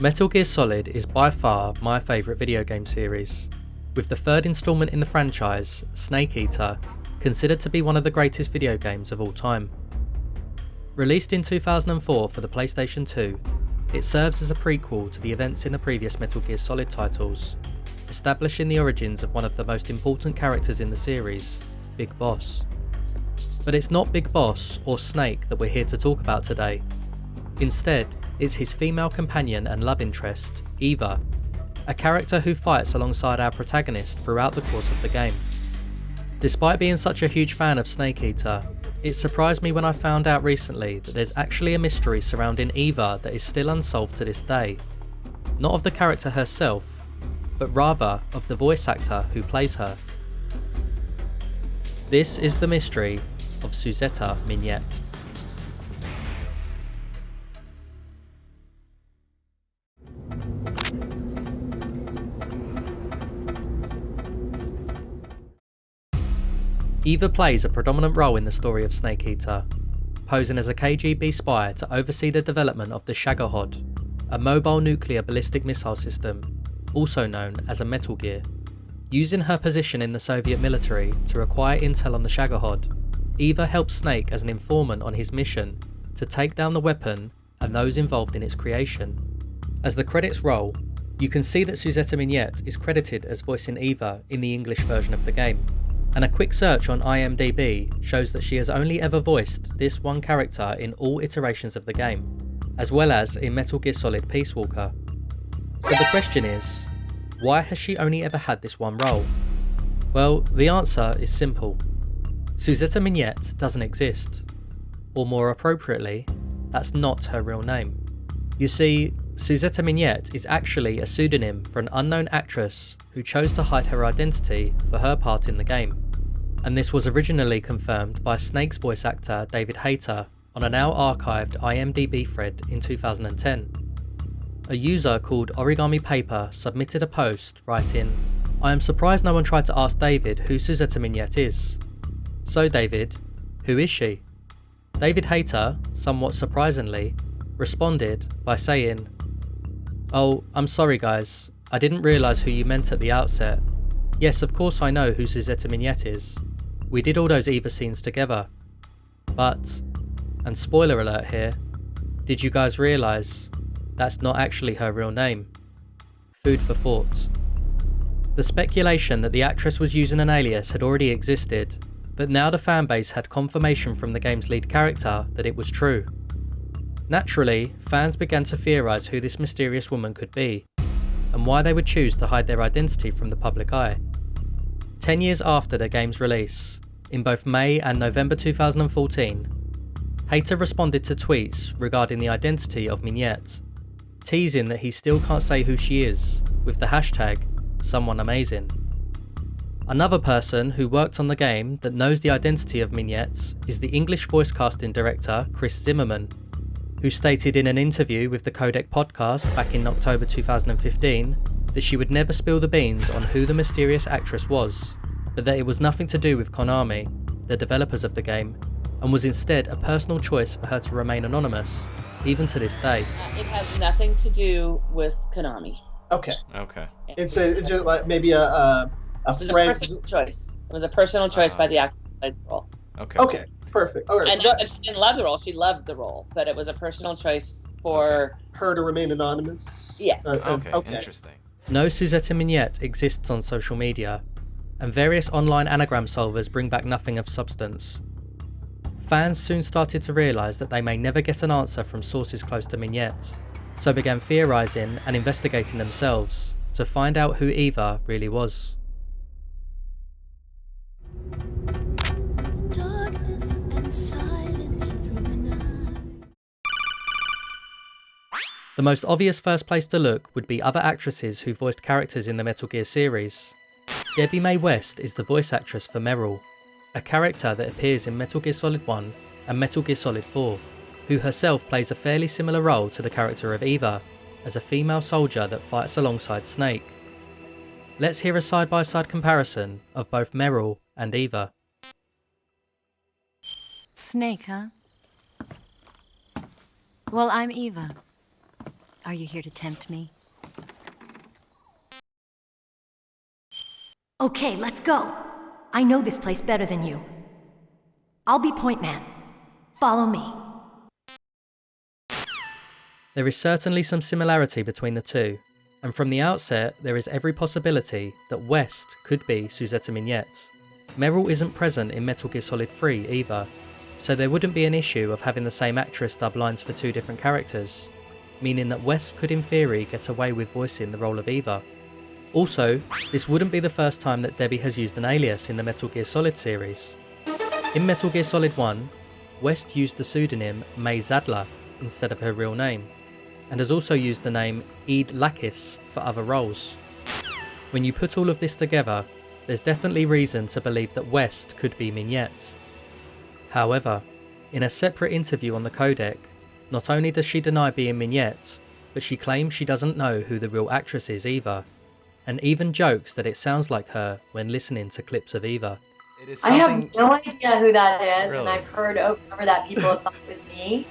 Metal Gear Solid is by far my favourite video game series, with the third instalment in the franchise, Snake Eater, considered to be one of the greatest video games of all time. Released in 2004 for the PlayStation 2, it serves as a prequel to the events in the previous Metal Gear Solid titles, establishing the origins of one of the most important characters in the series, Big Boss. But it's not Big Boss or Snake that we're here to talk about today. Instead, it's his female companion and love interest, Eva, a character who fights alongside our protagonist throughout the course of the game. Despite being such a huge fan of Snake Eater, it surprised me when I found out recently that there's actually a mystery surrounding Eva that is still unsolved to this day. Not of the character herself, but rather of the voice actor who plays her. This is the mystery of Suzetta Miñet. Eva plays a predominant role in the story of Snake Eater, posing as a KGB spy to oversee the development of the Shagohod, a mobile nuclear ballistic missile system, also known as a Metal Gear. Using her position in the Soviet military to acquire intel on the Shagohod, Eva helps Snake as an informant on his mission to take down the weapon and those involved in its creation. As the credits roll, you can see that Suzetta Miñet is credited as voicing Eva in the English version of the game, and a quick search on IMDb shows that she has only ever voiced this one character in all iterations of the game, as well as in Metal Gear Solid Peace Walker. So the question is, why has she only ever had this one role? Well, the answer is simple. Suzetta Miñet doesn't exist. Or more appropriately, that's not her real name. You see, Suzetta Miñet is actually a pseudonym for an unknown actress who chose to hide her identity for her part in the game. And this was originally confirmed by Snake's voice actor David Hayter on a now archived IMDb thread in 2010. A user called Origami Paper submitted a post writing, "I am surprised no one tried to ask David who Suzetta Miñet is. So David, who is she?" David Hayter, somewhat surprisingly, responded by saying, "Oh, I'm sorry guys, I didn't realise who you meant at the outset. Yes, of course I know who Suzetta Miñet is. We did all those Eva scenes together. But, and spoiler alert here, did you guys realise that's not actually her real name? Food for thought." The speculation that the actress was using an alias had already existed, but now the fanbase had confirmation from the game's lead character that it was true. Naturally, fans began to theorise who this mysterious woman could be, and why they would choose to hide their identity from the public eye. 10 years after the game's release, in both May and November 2014, Hayter responded to tweets regarding the identity of Miñet, teasing that he still can't say who she is, with the hashtag #SomeoneAmazing. Another person who worked on the game that knows the identity of Miñet is the English voice casting director Chris Zimmerman, who stated in an interview with the Codec podcast back in October 2015 that she would never spill the beans on who the mysterious actress was, but that it was nothing to do with Konami, the developers of the game, and was instead a personal choice for her to remain anonymous, even to this day. It has nothing to do with Konami. Okay. It's just like maybe a friend. A personal choice. It was a personal choice by the actress who played the role. Okay. Perfect. All right. And she didn't love the role. She loved the role, but it was a personal choice for her to remain anonymous. Yeah. Okay. Interesting. No Suzetta Miñet exists on social media, and various online anagram solvers bring back nothing of substance. Fans soon started to realise that they may never get an answer from sources close to Miñet, so began theorising and investigating themselves to find out who Eva really was. Darkness and silence through the night. The most obvious first place to look would be other actresses who voiced characters in the Metal Gear series. Debbie Mae West is the voice actress for Meryl, a character that appears in Metal Gear Solid 1 and Metal Gear Solid 4, who herself plays a fairly similar role to the character of Eva, as a female soldier that fights alongside Snake. Let's hear a side-by-side comparison of both Meryl and Eva. Snake, huh? Well, I'm Eva. Are you here to tempt me? Okay, let's go. I know this place better than you. I'll be point man. Follow me. There is certainly some similarity between the two, and from the outset there is every possibility that West could be Suzetta Miñet. Meryl isn't present in Metal Gear Solid 3 either, so there wouldn't be an issue of having the same actress dub lines for two different characters, meaning that West could in theory get away with voicing the role of Eva. Also, this wouldn't be the first time that Debbie has used an alias in the Metal Gear Solid series. In Metal Gear Solid 1, West used the pseudonym May Zadler instead of her real name, and has also used the name Eid Lakis for other roles. When you put all of this together, there's definitely reason to believe that West could be Miñet. However, in a separate interview on the codec, not only does she deny being Miñet, but she claims she doesn't know who the real actress is either, and even jokes that it sounds like her when listening to clips of Eva. I have no idea who that is, and I've heard over that people have thought it was me.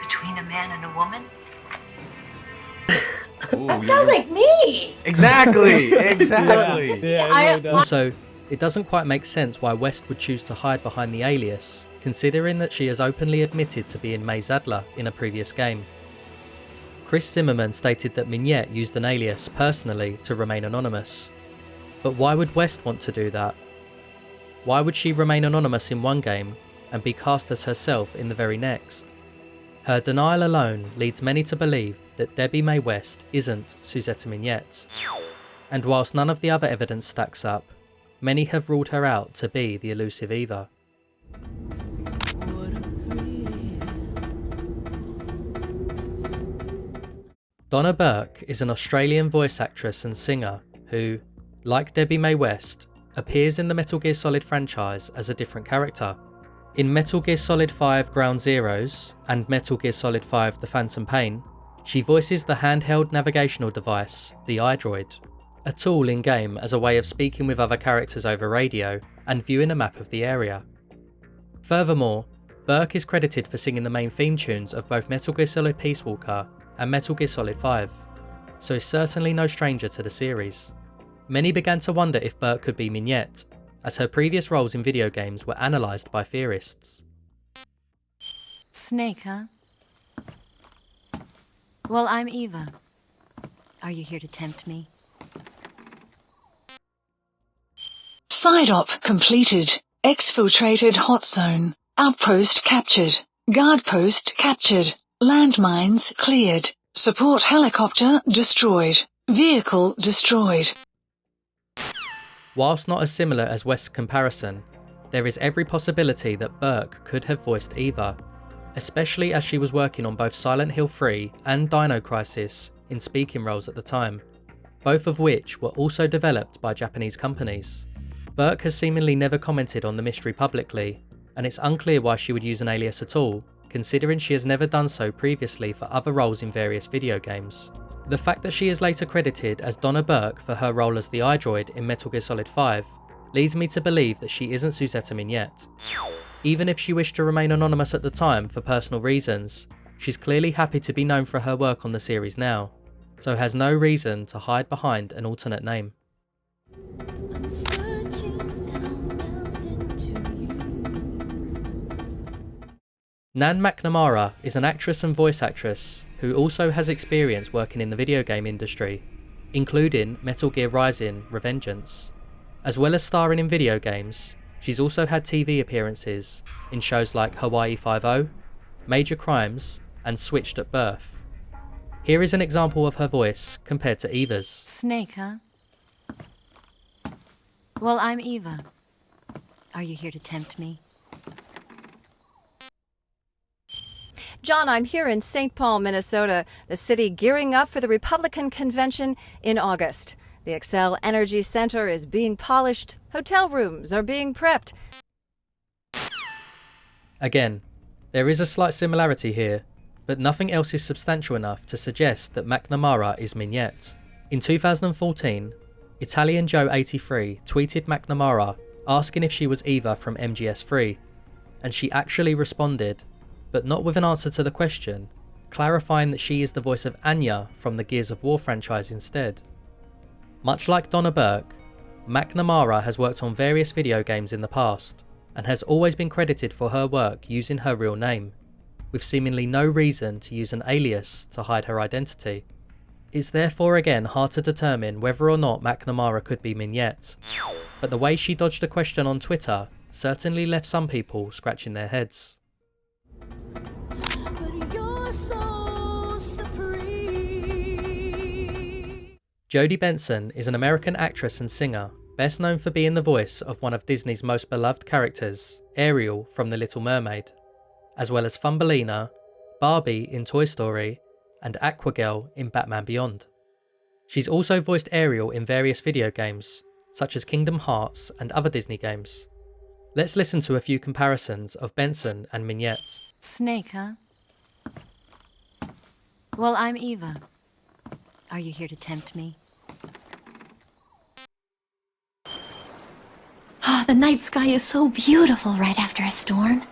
Between a man and a woman? Ooh, That sounds like me! Exactly. Also, it doesn't quite make sense why West would choose to hide behind the alias, considering that she has openly admitted to being May Zadler in a previous game. Chris Zimmerman stated that Miñet used an alias personally to remain anonymous. But why would West want to do that? Why would she remain anonymous in one game and be cast as herself in the very next? Her denial alone leads many to believe that Debbie May West isn't Suzetta Miñet. And whilst none of the other evidence stacks up, many have ruled her out to be the elusive Eva. Donna Burke is an Australian voice actress and singer who, like Debbie May West, appears in the Metal Gear Solid franchise as a different character. In Metal Gear Solid 5 Ground Zeroes and Metal Gear Solid 5 The Phantom Pain, she voices the handheld navigational device, the iDroid, a tool in-game as a way of speaking with other characters over radio and viewing a map of the area. Furthermore, Burke is credited for singing the main theme tunes of both Metal Gear Solid Peace Walker and Metal Gear Solid 5, so is certainly no stranger to the series. Many began to wonder if Burke could be Miñet, as her previous roles in video games were analysed by theorists. Snake, huh? Well, I'm Eva. Are you here to tempt me? Side op completed. Exfiltrated hot zone. Outpost captured. Guard post captured. Landmines cleared. Support helicopter destroyed. Vehicle destroyed. Whilst not as similar as West's comparison, there is every possibility that Burke could have voiced Eva, especially as she was working on both Silent Hill 3 and Dino Crisis in speaking roles at the time, both of which were also developed by Japanese companies. Burke has seemingly never commented on the mystery publicly, and it's unclear why she would use an alias at all, considering she has never done so previously for other roles in various video games. The fact that she is later credited as Donna Burke for her role as the iDroid in Metal Gear Solid 5 leads me to believe that she isn't Suzetta Miñet. Even if she wished to remain anonymous at the time for personal reasons, she's clearly happy to be known for her work on the series now, so has no reason to hide behind an alternate name. I'm searching and I'll melt into you. Nan McNamara is an actress and voice actress who also has experience working in the video game industry, including Metal Gear Rising: Revengeance. As well as starring in video games, she's also had TV appearances in shows like Hawaii 5-0, Major Crimes, and Switched at Birth. Here is an example of her voice compared to Eva's. Snake, huh? Well, I'm Eva. Are you here to tempt me? John, I'm here in St. Paul, Minnesota, the city gearing up for the Republican convention in August. The Xcel Energy Center is being polished, hotel rooms are being prepped. Again, there is a slight similarity here, but nothing else is substantial enough to suggest that McNamara is Miñet. In 2014, Italian Joe83 tweeted McNamara asking if she was Eva from MGS3, and she actually responded, but not with an answer to the question, clarifying that she is the voice of Anya from the Gears of War franchise instead. Much like Donna Burke, McNamara has worked on various video games in the past, and has always been credited for her work using her real name, with seemingly no reason to use an alias to hide her identity. It's therefore again hard to determine whether or not McNamara could be Miñet, but the way she dodged the question on Twitter certainly left some people scratching their heads. But you're so supreme. Jodi Benson is an American actress and singer, best known for being the voice of one of Disney's most beloved characters, Ariel from The Little Mermaid, as well as Thumbelina, Barbie in Toy Story, and Aquagirl in Batman Beyond. She's also voiced Ariel in various video games, such as Kingdom Hearts and other Disney games. Let's listen to a few comparisons of Benson and Miñet. Snake, huh? Well, I'm Eva. Are you here to tempt me? Ah, the night sky is so beautiful right after a storm.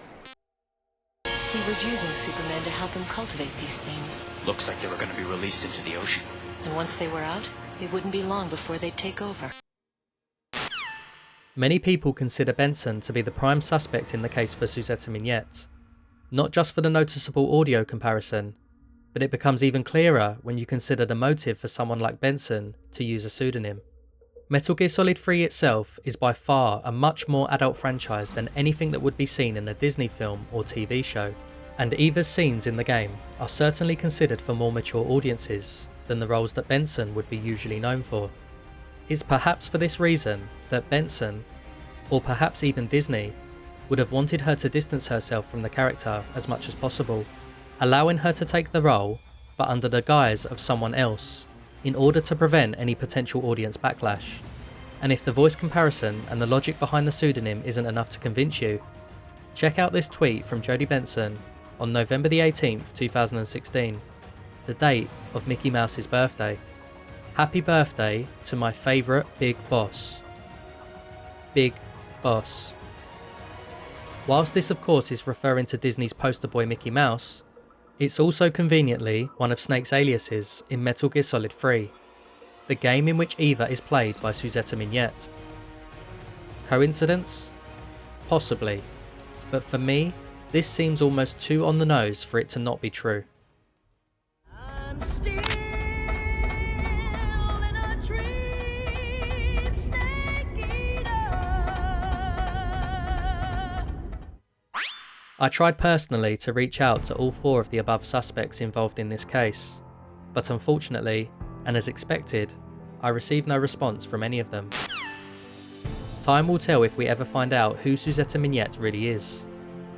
He was using Superman to help him cultivate these things. Looks like they were going to be released into the ocean. And once they were out, it wouldn't be long before they'd take over. Many people consider Benson to be the prime suspect in the case for Suzetta Miñet, not just for the noticeable audio comparison, but it becomes even clearer when you consider the motive for someone like Benson to use a pseudonym. Metal Gear Solid 3 itself is by far a much more adult franchise than anything that would be seen in a Disney film or TV show, and Eva's scenes in the game are certainly considered for more mature audiences than the roles that Benson would be usually known for. It's perhaps for this reason that Benson, or perhaps even Disney, would have wanted her to distance herself from the character as much as possible, allowing her to take the role, but under the guise of someone else, in order to prevent any potential audience backlash. And if the voice comparison and the logic behind the pseudonym isn't enough to convince you, check out this tweet from Jodi Benson on November the 18th, 2016, the date of Mickey Mouse's birthday. Happy birthday to my favourite big boss. Big boss. Whilst this of course is referring to Disney's poster boy Mickey Mouse, it's also conveniently one of Snake's aliases in Metal Gear Solid 3, the game in which Eva is played by Suzetta Miñet. Coincidence? Possibly, but for me, this seems almost too on the nose for it to not be true. I'm still in a dream, snake eater. I tried personally to reach out to all 4 of the above suspects involved in this case, but unfortunately, and as expected, I received no response from any of them. Time will tell if we ever find out who Suzetta Miñet really is,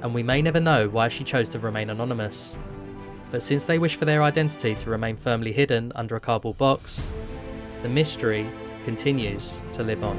and we may never know why she chose to remain anonymous. But since they wish for their identity to remain firmly hidden under a cardboard box, the mystery continues to live on.